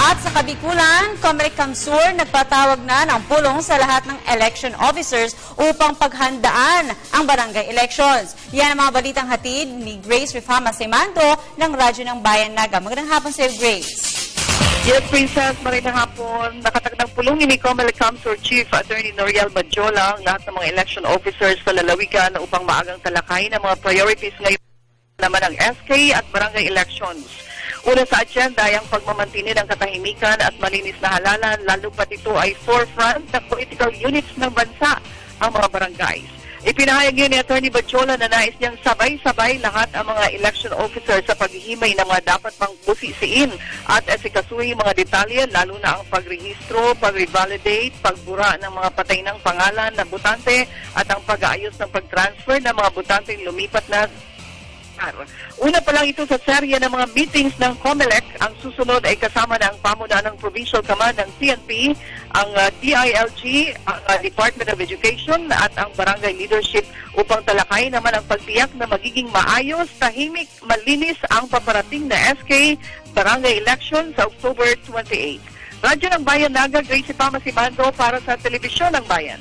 At sa Kabikulan, Comelec Kamsur nagpatawag na ng pulong sa lahat ng election officers upang paghandaan ang barangay elections. Yan ang mga balitang hatid ni Grace Rifama Semando ng Radyo ng Bayan Naga. Magandang hapon sa iyo, Grace. Yes, Princess, magandang hapon. Nakatagdang pulong ni Comelec Kamsur Chief Attorney Noriel Badjola ang lahat ng mga election officers sa lalawigan upang maagang talakayin ang mga priorities ngayon naman ng SK at barangay elections. Una sa agenda ay ang pagmamantini ng katahimikan at malinis na halalan, lalo pat ito ay forefront ng political units ng bansa, ang mga barangays. Ipinahayag yun ni Atty. Badjola na nais niyang sabay-sabay lahat ang mga election officers sa paghihimay ng mga dapat pang busisiin at esikasuhin mga detalye, lalo na ang pagrehistro, pag-revalidate, pagbura ng mga patay ng pangalan ng botante at ang pag-aayos ng pag-transfer ng mga botanteng lumipat na. Una pa lang ito sa serye ng mga meetings ng Comelec. Ang susunod ay kasama ng pamunuan ng Provincial Command ng PNP, ang DILG, ang Department of Education at ang Barangay Leadership upang talakayin naman ang pagtiyak na magiging maayos, tahimik, malinis ang paparating na SK Barangay Election sa October 28. Radyo ng Bayan Naga, Grace Rifama Semando para sa Telebisyon ng Bayan.